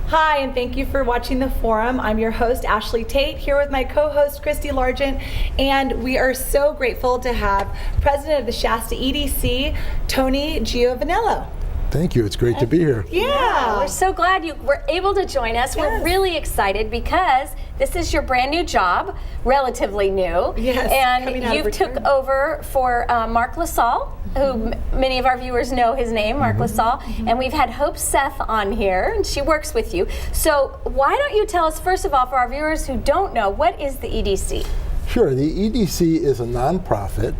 Hi, and thank you for watching the forum. I'm your host, Ashlee Tate, here with my co-host, Christy Largent, and we are so grateful to have President of the Shasta EDC, Tony Giovanello. Thank you. It's great to be here. Yeah, we're so glad you were able to join us. Yes. We're really excited because this is your brand new job, relatively new. Yes, and you took over for Mark LaSalle, who many of our viewers know his name, Mark LaSalle. And we've had Hope Seth on here, and she works with you. So why don't you tell us, first of all, for our viewers who don't know, what is the EDC? Sure. The EDC is a nonprofit,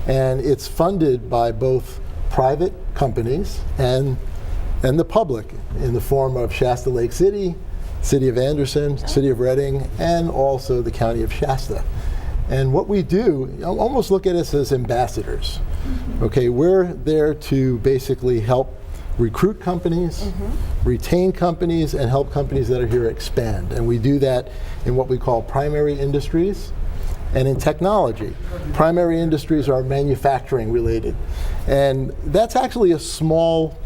and it's funded by both private companies and the public in the form of Shasta Lake City, City of Anderson, City of Reading, and also the County of Shasta. And what we do, almost look at us as ambassadors. Okay, we're there to basically help recruit companies, retain companies, and help companies that are here expand. And we do that in what we call primary industries and in technology. Primary industries are manufacturing related. And that's actually a small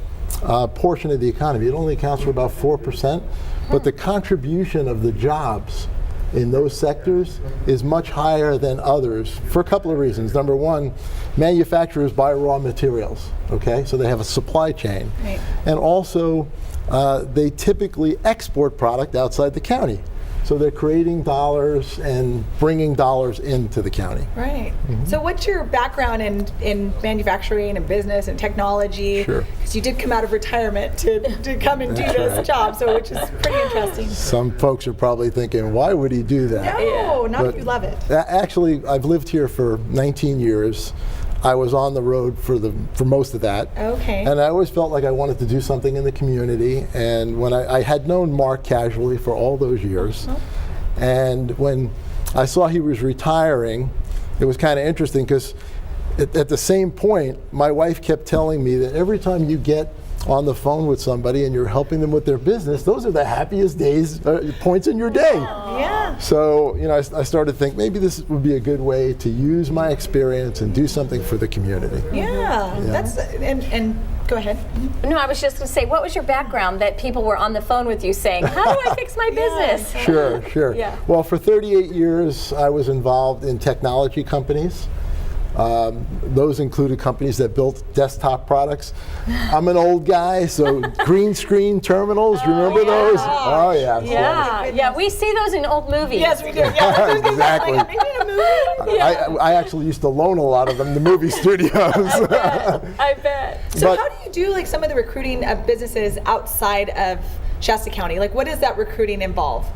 portion of the economy. It only accounts for about 4%, but the contribution of the jobs in those sectors is much higher than others for a couple of reasons. Number one, manufacturers buy raw materials, okay? So they have a supply chain. Right. And also, they typically export product outside the county. So they're creating dollars and bringing dollars into the county. Right. So what's your background in manufacturing and business and technology? Sure. Because you did come out of retirement to come and do this job, so which is pretty interesting. Some folks are probably thinking, why would he do that? No, not if you love it. Actually, I've lived here for 19 years. I was on the road for most of that. Okay. And I always felt like I wanted to do something in the community. And when I had known Mark casually for all those years, and when I saw he was retiring, it was kind of interesting because at the same point, my wife kept telling me that every time you get on the phone with somebody and you're helping them with their business, those are the happiest points in your day. Yeah. So, you know, I started to think maybe this would be a good way to use my experience and do something for the community. Yeah. That's and go ahead. No, I was just going to say, what was your background that people were on the phone with you saying, how do I fix my business? Sure. Yeah. Well, for 38 years, I was involved in technology companies. Those included companies that built desktop products. I'm an old guy, so green screen terminals, you remember those? Oh yeah. Yeah, we see those in old movies. Yes, we do. Yeah. Exactly. Like, maybe in a movie. Yeah. I actually used to loan a lot of them to movie studios. I bet. So how do you do like some of the recruiting of businesses outside of Shasta County? Like what does that recruiting involve?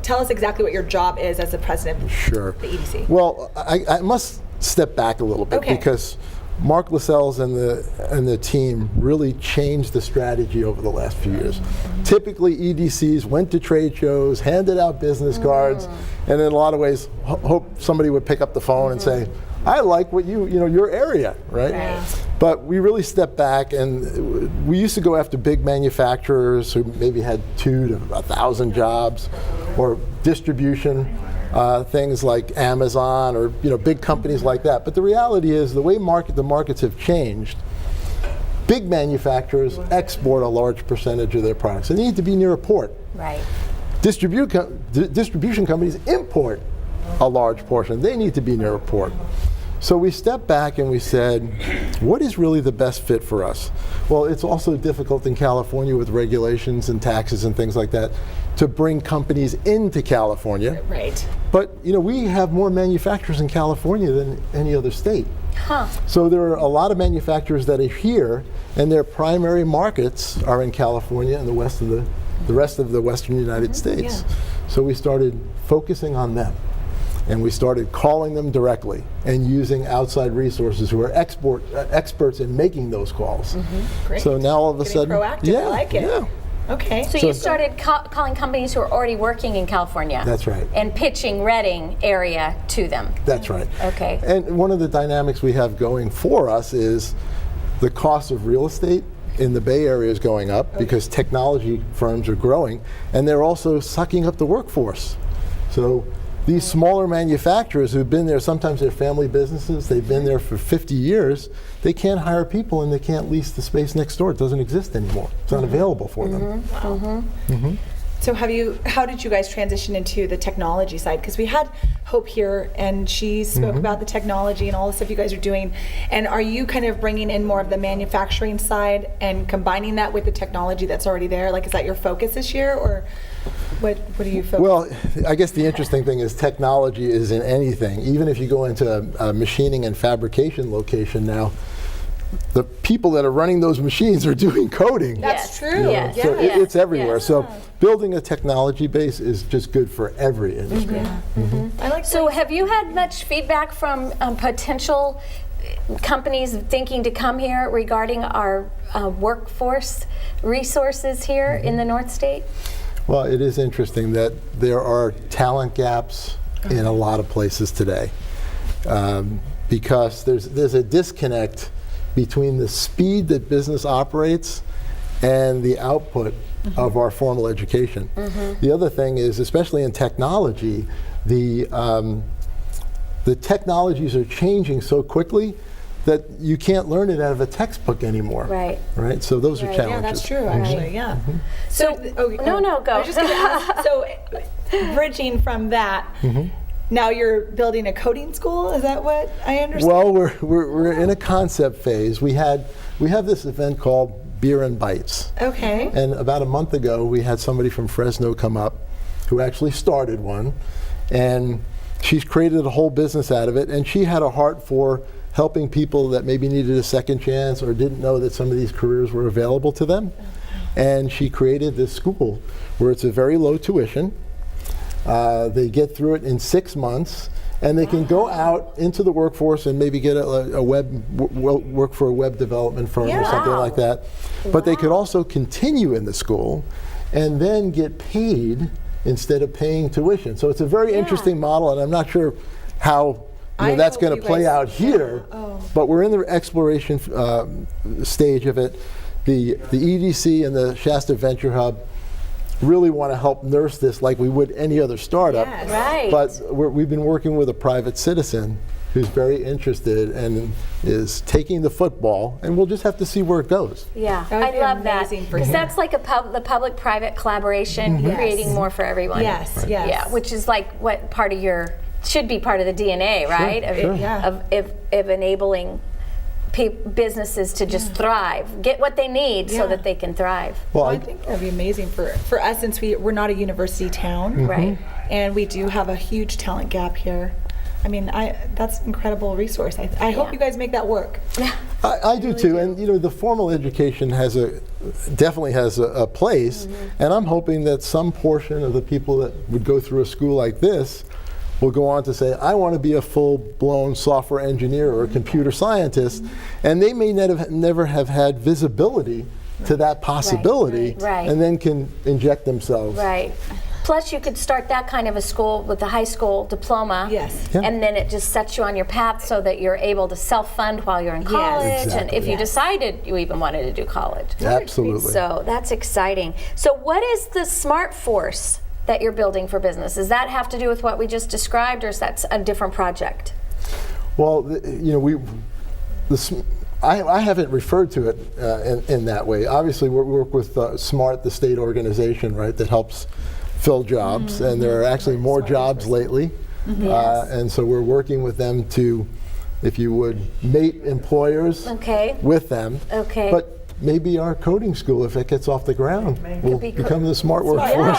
Tell us exactly what your job is as the president of the EDC. Well, I must step back a little bit because Mark LaSalle's and the team really changed the strategy over the last few years. Typically, EDCs went to trade shows, handed out business cards, and in a lot of ways, hope somebody would pick up the phone and say, I like what your area, right? But we really stepped back, and we used to go after big manufacturers who maybe had 2 to 1,000 jobs, or distribution. Things like Amazon or big companies like that. But the reality is the way the markets have changed, big manufacturers export a large percentage of their products. And they need to be near a port. Right. Distribution companies import a large portion. They need to be near a port. So we stepped back and we said, what is really the best fit for us? Well, it's also difficult in California with regulations and taxes and things like that to bring companies into California. Right. But we have more manufacturers in California than any other state. So there are a lot of manufacturers that are here, and their primary markets are in California and the rest of the Western United States. So we started focusing on them. And we started calling them directly and using outside resources who are experts in making those calls. Great. So now all of a sudden, proactive. I like it. Yeah. Okay. So you started calling companies who are already working in California. That's right. And pitching Reading area to them. That's right. Okay. And one of the dynamics we have going for us is the cost of real estate in the Bay Area is going up because technology firms are growing, and they're also sucking up the workforce. So these smaller manufacturers who've been there, sometimes they're family businesses, they've been there for 50 years, they can't hire people and they can't lease the space next door. It doesn't exist anymore. It's not available for them. So how did you guys transition into the technology side? Because we had Hope here and she spoke about the technology and all the stuff you guys are doing. And are you kind of bringing in more of the manufacturing side and combining that with the technology that's already there? Like, is that your focus this year, or what are you focusing? Well, I guess the interesting thing is technology is in anything. Even if you go into a machining and fabrication location now, the people that are running those machines are doing coding. That's true. You know, Yes. so Yeah. it's everywhere. Yes. So building a technology base is just good for every industry. I like So have you had much feedback from potential companies thinking to come here regarding our workforce resources here in the North State? Well, it is interesting that there are talent gaps in a lot of places today, because there's a disconnect between the speed that business operates and the output of our formal education. The other thing is, especially in technology, the technologies are changing so quickly that you can't learn it out of a textbook anymore. Right. Right. So those are Right. challenges. Yeah, that's true, actually, yeah. So, no, go. I was just gonna ask, so bridging from that, now you're building a coding school, is that what I understand? Well, we're in a concept phase. We have this event called Beer and Bites. Okay. And about a month ago, we had somebody from Fresno come up who actually started one. And she's created a whole business out of it. And she had a heart for helping people that maybe needed a second chance or didn't know that some of these careers were available to them. And she created this school where it's a very low tuition. They get through it in 6 months, and they can go out into the workforce and maybe get work for a web development firm or something like that. But they could also continue in the school and then get paid instead of paying tuition. So it's a very interesting model, and I'm not sure how that's going to play out here, but we're in the exploration stage of it. The EDC and the Shasta Venture Hub really want to help nurse this like we would any other startup. Yes. Right. But we've been working with a private citizen who's very interested and is taking the football, and we'll just have to see where it goes. Yeah, That would I be love that. amazing for Because you. that's like the public-private collaboration, creating more for everyone. Yes, yes. Yeah, which is like what should be part of the DNA, right? sure. Yeah. Of enabling businesses to just thrive, get what they need so that they can thrive. Well, I think that'd be amazing for us, since we're not a university town. Right. And we do have a huge talent gap here. I mean, that's an incredible resource. I hope you guys make that work. I do too, and the formal education definitely has a place, and I'm hoping that some portion of the people that would go through a school like this will go on to say, I want to be a full-blown software engineer or a computer scientist, and they may never have had visibility to that possibility, Right. and then can inject themselves. Right. Plus, you could start that kind of a school with a high school diploma. Yes. Yeah. And then it just sets you on your path so that you're able to self-fund while you're in college. Exactly. And if you decided you even wanted to do college. Absolutely. So that's exciting. So what is the Smart Force that you're building for business? Does that have to do with what we just described, or is that a different project? Well, I haven't referred to it in that way. Obviously, we work with SMART, the state organization, right, that helps fill jobs, and there are actually more jobs lately. Yes. And so we're working with them to, if you would, mate employers with them. Okay. But maybe our coding school, if it gets off the ground, will become the smart workforce.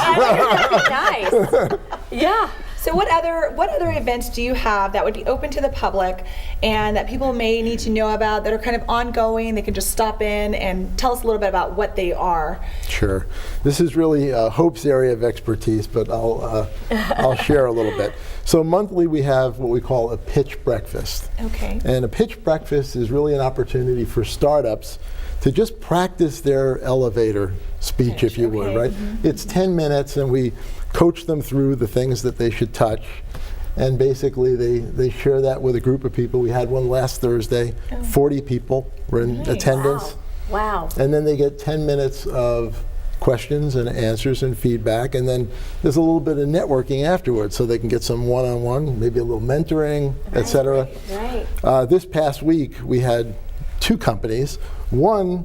Nice. Yeah. So what other events do you have that would be open to the public and that people may need to know about, that are kind of ongoing? They can just stop in and tell us a little bit about what they are. Sure. This is really Hope's area of expertise, but I'll share a little bit. So monthly we have what we call a pitch breakfast. Okay. And a pitch breakfast is really an opportunity for startups to just practice their elevator speech, if you would, right? It's 10 minutes, and we coach them through the things that they should touch. And basically, they share that with a group of people. We had one last Thursday. 40 people were in attendance. Wow. And then they get 10 minutes of questions and answers and feedback, and then there's a little bit of networking afterwards, so they can get some one-on-one, maybe a little mentoring, etc. Right. This past week, we had 2 companies. One,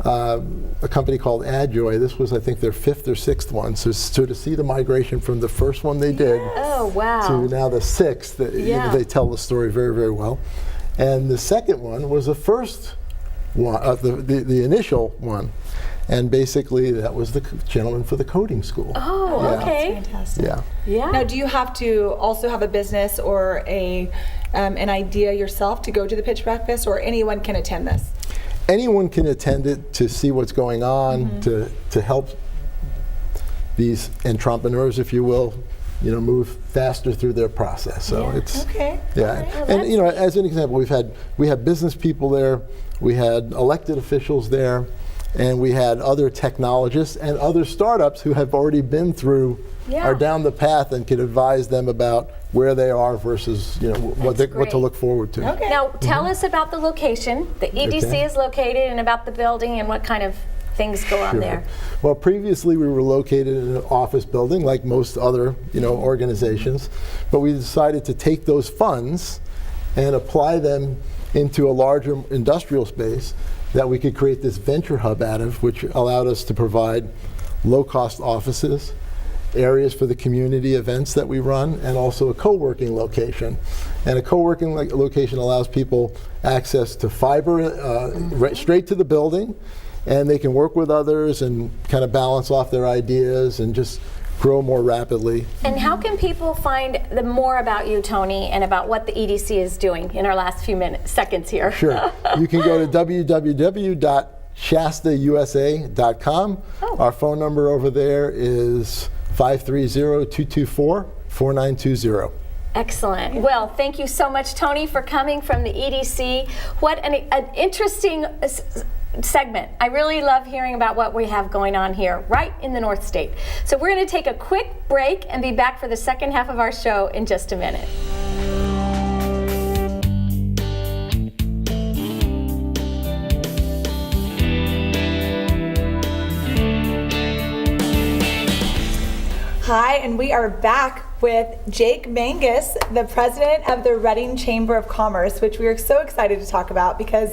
a company called AdJoy. This was, I think, their 5th or 6th one. So to see the migration from the first one they did Oh, wow. to now the 6th, they tell the story very, very well. And the second one was the first one, the initial one. And basically, that was the gentleman for the coding school. Oh, Yeah. okay. Fantastic. Yeah. Yeah. Now, do you have to also have a business or an idea yourself to go to the pitch breakfast, or anyone can attend this? Anyone can attend it to see what's going on, to help these entrepreneurs, if you will, move faster through their process. So it's Okay. yeah, and as an example, we had business people there, we had elected officials there, and we had other technologists and other startups who have already been through, are down the path, and can advise them about where they are versus what to look forward to. Okay. Now, tell us about the location. The EDC Okay. is located, and about the building and what kind of things go on there. Well, previously we were located in an office building like most other organizations, but we decided to take those funds and apply them into a larger industrial space that we could create this venture hub out of, which allowed us to provide low-cost offices, areas for the community events that we run, and also a co-working location. And a co-working location allows people access to fiber straight to the building, and they can work with others and kind of balance off their ideas and just grow more rapidly. And how can people find more about you, Tony, and about what the EDC is doing in our last few seconds here? Sure. You can go to www.shastausa.com. Our phone number over there is 530-224-4920. Excellent. Well, thank you so much, Tony, for coming from the EDC. What an interesting segment. I really love hearing about what we have going on here right in the North State. So we're going to take a quick break and be back for the second half of our show in just a minute. Hi, and we are back with Jake Mangus, the president of the Reading Chamber of Commerce, which we are so excited to talk about because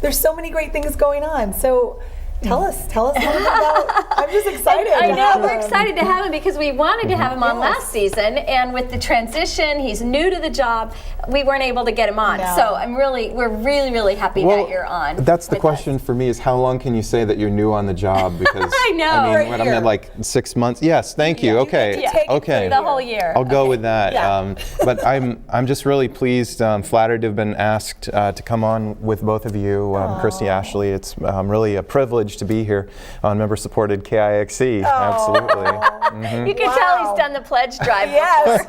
there's so many great things going on. So tell us a little bit about, I'm just excited. I to know, have we're him. excited to have him because we wanted to have him on last season, and with the transition, he's new to the job, we weren't able to get him on. No. So we're really happy that you're on. That's the with question us. for me, is how long can you say that you're new on the job? Because I know. I For a mean, when I'm year. at like 6 months. Yes, thank you. You Okay. get to take it Okay. The whole year. I'll go with that. Yeah. But I'm just really pleased, flattered to have been asked to come on with both of you, Christy, Ashlee. It's really a privilege to be here on member-supported KIXE. Absolutely. You can tell he's done the pledge drive. Yes. He's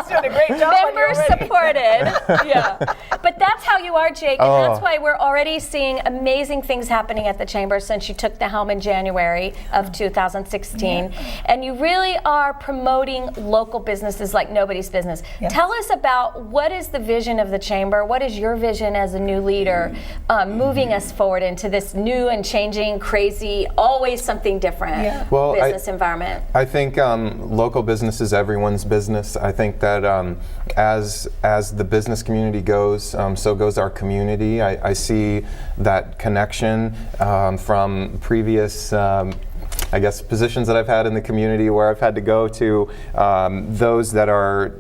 doing a great job. when you're Member ready. supported. Yeah. But that's how you are, Jake, and Oh. that's why we're already seeing amazing things happening at the Chamber since you took the helm in January of 2016. And you really are promoting local businesses like nobody's business. Yes. Tell us about what is the vision of the Chamber? What is your vision as a new leader moving us forward into this new and changing, crazy, always something different Well, business environment? I think local business is everyone's business. I think that as the business community goes, so goes our community. I see that connection from previous I guess positions that I've had in the community, where I've had to go to those that are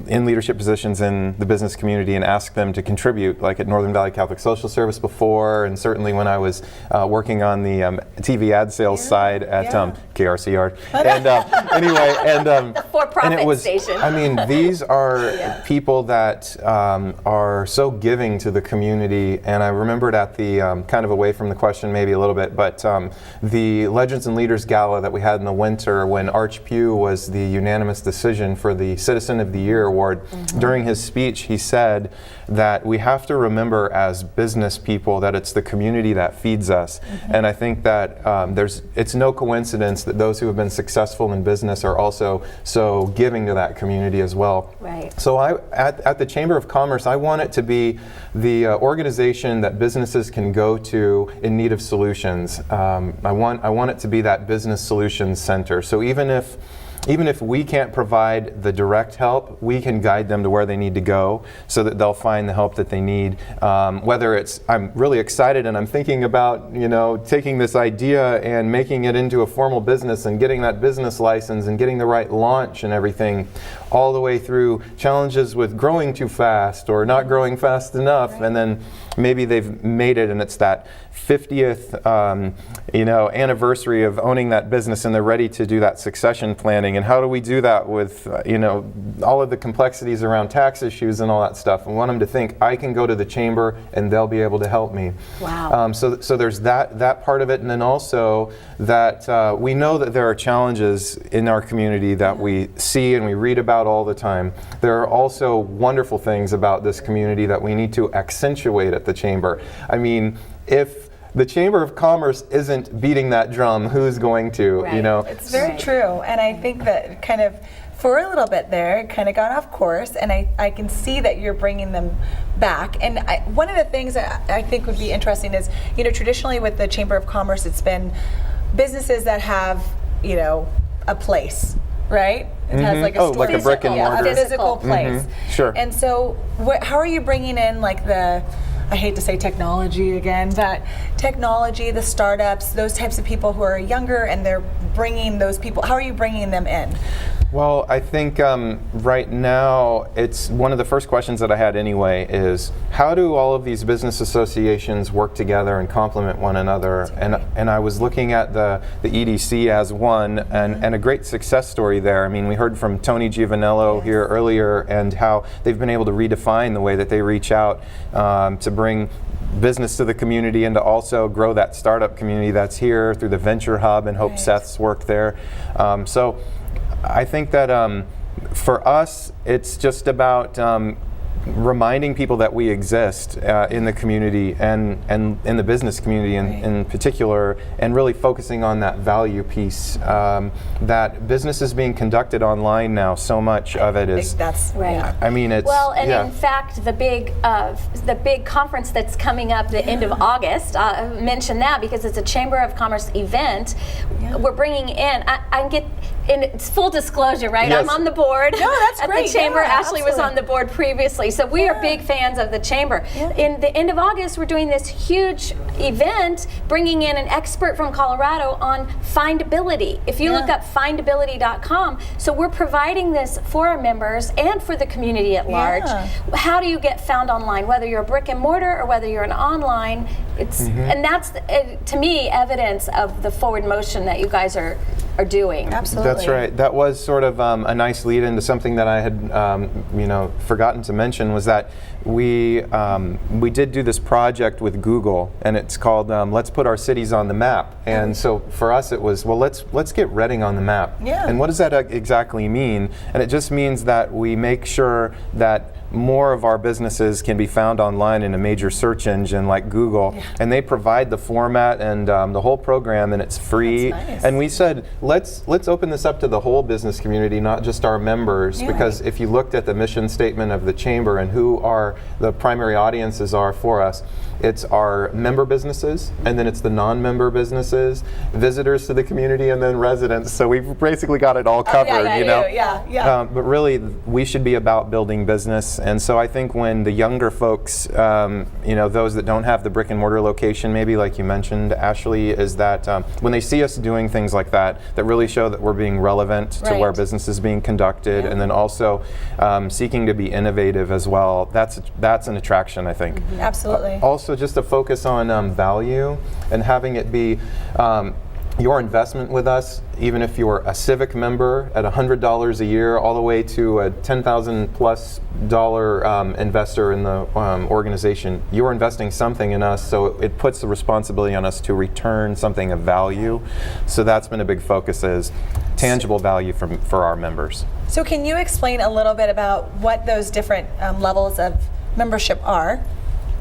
in leadership positions in the business community and ask them to contribute, like at Northern Valley Catholic Social Service before, and certainly when I was working on the TV ad sales side at KRC Yard. And anyway, and For-profit and it was, station. I mean, these are people that are so giving to the community, and I remembered at the kind of away from the question maybe a little bit, but the Legends and Leaders Gala that we had in the winter, when Arch Pugh was the unanimous decision for the Citizen of the Year award. During his speech, he said that we have to remember as business people that it's the community that feeds us. And I think that it's no coincidence that those who have been successful in business are also so giving to that community as well. Right. So at the Chamber of Commerce, I want it to be the organization that businesses can go to in need of solutions. I want it to be that that business solutions center. So even if we can't provide the direct help, we can guide them to where they need to go so that they'll find the help that they need. Whether it's, I'm really excited and I'm thinking about, taking this idea and making it into a formal business and getting that business license and getting the right launch and everything, all the way through challenges with growing too fast or not growing fast enough, and then maybe they've made it and it's that 50th anniversary of owning that business and they're ready to do that succession planning. And how do we do that with all of the complexities around tax issues and all that stuff? I want them to think, I can go to the chamber and they'll be able to help me. Wow. So there's that part of it, and then also that we know that there are challenges in our community that we see and we read about all the time. There are also wonderful things about this community that we need to accentuate at the chamber. I mean, if the Chamber of Commerce isn't beating that drum, who's going to, Right. It's very true, and I think that kind of for a little bit there, it kind of got off course, and I can see that you're bringing them back. And one of the things that I think would be interesting is, traditionally with the Chamber of Commerce, it's been businesses that have, a place, right? It has like a Oh, like a brick and mortar. a physical place. Sure. And so, how are you bringing in like I hate to say technology again, but technology, the startups, those types of people who are younger, and they're bringing those people, how are you bringing them in? Well, I think right now, it's one of the first questions that I had anyway is, how do all of these business associations work together and complement one another? And I was looking at the EDC as one, and a great success story there. I mean, we heard from Tony Giovanello here earlier, and how they've been able to redefine the way that they reach out to bring business to the community and to also grow that startup community that's here through the Venture Hub, and Hope Seth's work there. So I think that for us, it's just about reminding people that we exist in the community and in the business community in particular, and really focusing on that value piece. That business is being conducted online now. So much of it is. That's right. I mean, it's in fact, the big conference that's coming up the end of August. Mention that because it's a Chamber of Commerce event. We're bringing in. And it's full disclosure, right? Yes. I'm on the board. No, that's at great. the Chamber. Yeah, Ashlee was on the board previously, so we are big fans of the Chamber. In the end of August, we're doing this huge event, bringing in an expert from Colorado on findability. If you look up findability.com, so we're providing this for our members and for the community at large. How do you get found online, whether you're a brick and mortar or whether you're an online? And that's to me evidence of the forward motion that you guys are doing. Absolutely. That's right. That was sort of a nice lead into something that I had, forgotten to mention, was that we did do this project with Google, and it's called "Let's Put Our Cities on the Map." And so for us, it was, well, let's get Reading on the map. Yeah. And what does that exactly mean? And it just means that we make sure that more of our businesses can be found online in a major search engine like Google, and they provide the format and the whole program, and it's free. That's nice. And we said, let's open this up to the whole business community, not just our members, because if you looked at the mission statement of the Chamber and who are the primary audiences are for us, it's our member businesses, and then it's the non-member businesses, visitors to the community, and then residents. So we've basically got it all covered, but really, we should be about building business. And so I think when the younger folks, those that don't have the brick and mortar location, maybe like you mentioned, Ashlee, is that when they see us doing things like that really show that we're being relevant to where business is being conducted, and then also seeking to be innovative as well. That's an attraction, I think. Absolutely. Also, just to focus on value and having it be your investment with us, even if you're a civic member at $100 a year, all the way to a $10,000+ investor in the organization, you're investing something in us, so it puts the responsibility on us to return something of value. So that's been a big focus, is tangible value for our members. So can you explain a little bit about what those different levels of membership are,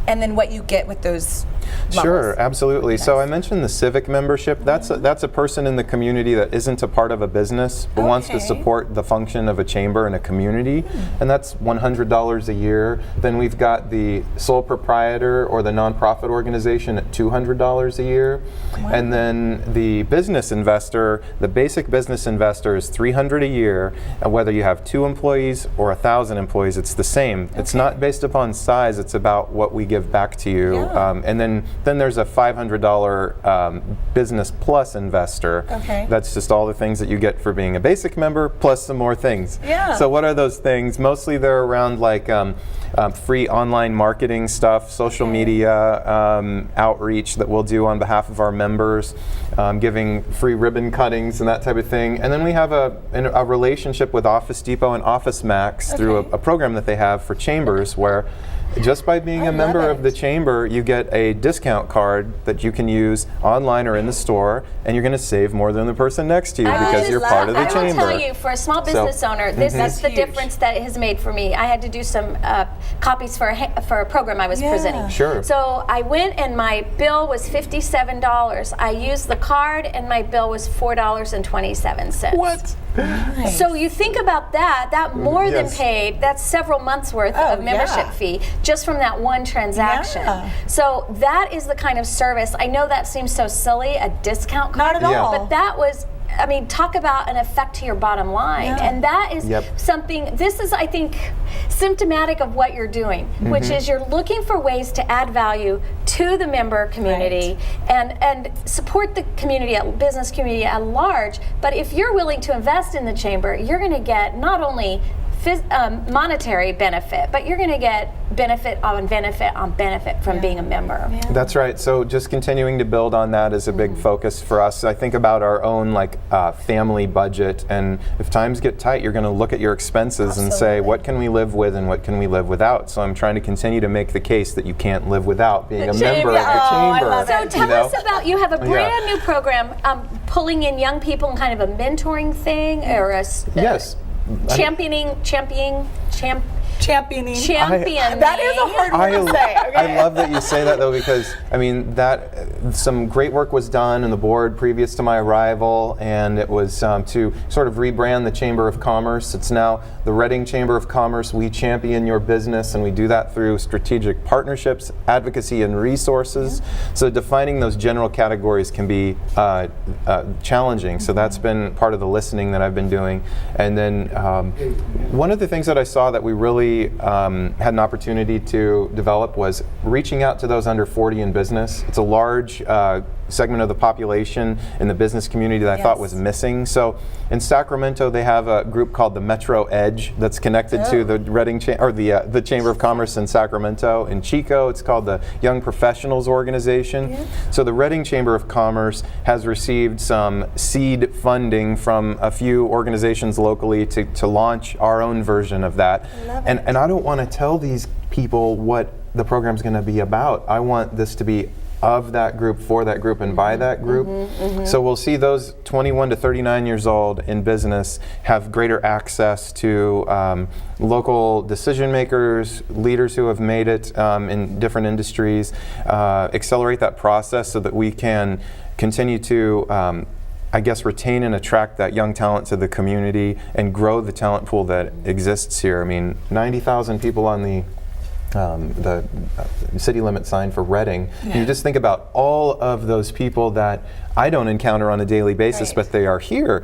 and then what you get with those Sure, absolutely. So I mentioned the civic membership. That's a person in the community that isn't a part of a business but wants to support the function of a chamber in a community, and that's $100 a year. Then we've got the sole proprietor or the nonprofit organization at $200 a year. And then the business investor, the basic business investor is $300 a year, and whether you have 2 employees or 1,000 employees, it's the same. It's not based upon size, it's about what we give back to you. And then there's a $500 business plus investor. That's just all the things that you get for being a basic member plus some more things. So what are those things? Mostly they're around like free online marketing stuff, social media outreach that we'll do on behalf of our members, giving free ribbon cuttings and that type of thing. And then we have a relationship with Office Depot and Office Max through a program that they have for chambers, where just by being a member of the chamber, you get a discount card that you can use online or in the store, and you're going to save more than the person next to you because you're part of the chamber. I will tell you, for a small business owner, this is the difference that it has made for me. I had to do some copies for a program I was presenting. So I went and my bill was $57. I used the card and my bill was $4.27. What? So you think about that more than paid, that's several months worth of membership fee just from that one transaction. So that is the kind of service, I know that seems so silly, a discount card. Not at all. But that was, I mean, talk about an effect to your bottom line. And that is something, this is, I think, symptomatic of what you're doing, which is you're looking for ways to add value to the member community and support the community, business community at large. But if you're willing to invest in the chamber, you're going to get not only monetary benefit, but you're going to get benefit on benefit from being a member. That's right. So just continuing to build on that is a big focus for us. I think about our own family budget, and if times get tight, you're going to look at your expenses and say, what can we live with and what can we live without? So I'm trying to continue to make the case that you can't live without being a member of the chamber. So tell us about, you have a brand new program pulling in young people in kind of a mentoring thing, or a championing. That is a hard word to say. I love that you say that, though, because I mean some great work was done in the board previous to my arrival, and it was to sort of rebrand the Chamber of Commerce. It's now the Reading Chamber of Commerce. We champion your business, and we do that through strategic partnerships, advocacy, and resources. So defining those general categories can be challenging. So that's been part of the listening that I've been doing. And then one of the things that I saw that we really had an opportunity to develop was reaching out to those under 40 in business. It's a large segment of the population in the business community that I thought was missing. So in Sacramento, they have a group called the Metro Edge that's connected to the Reading the Chamber of Commerce in Sacramento. In Chico, it's called the Young Professionals Organization. So the Reading Chamber of Commerce has received some seed funding from a few organizations locally to launch our own version of that. And I don't want to tell these people what the program's going to be about. I want this to be of that group, for that group, and by that group. So we'll see those 21 to 39 years old in business have greater access to local decision makers, leaders who have made it in different industries, accelerate that process so that we can continue to retain and attract that young talent to the community and grow the talent pool that exists here. I mean, 90,000 people on the city limit sign for Reading. You just think about all of those people that I don't encounter on a daily basis, but they are here.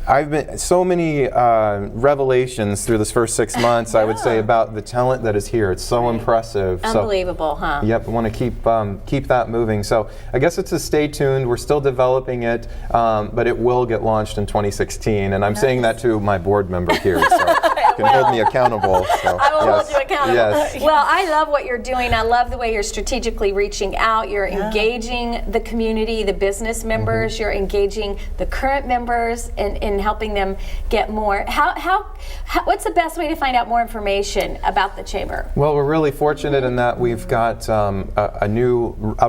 I've been so many revelations through this first 6 months, I would say, about the talent that is here. It's so impressive. Unbelievable, huh? Yep, I want to keep that moving. So I guess it's a stay tuned. We're still developing it, but it will get launched in 2016. And I'm saying that to my board member here, so you can hold me accountable. So, I will hold you accountable. Well, I love what you're doing. I love the way you're strategically reaching out. You're engaging the community, the business members. You're engaging the current members in helping them get more. What's the best way to find out more information about the chamber? Well, we're really fortunate in that we've got a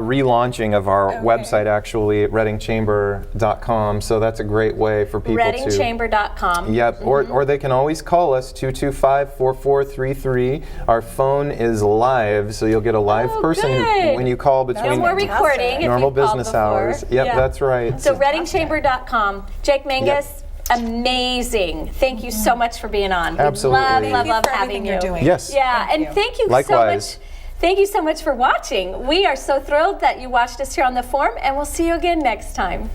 relaunching of our website, actually, at readingchamber.com. So that's a great way for people readingchamber.com. Yep, or they can always call us 225-4433. Our phone is live, so you'll get a live person good. when you call No between more recording if normal you've called business before. hours. Yep, Yeah. that's right. So readingchamber.com. Jake Mangus, Yep. amazing. Thank you so much for being on. Absolutely. We love, Thank love, you love for having everything you. you're doing. Yes. Yeah, Thank and you. thank you Likewise. so much. Thank you so much for watching. We are so thrilled that you watched us here on The Forum, and we'll see you again next time.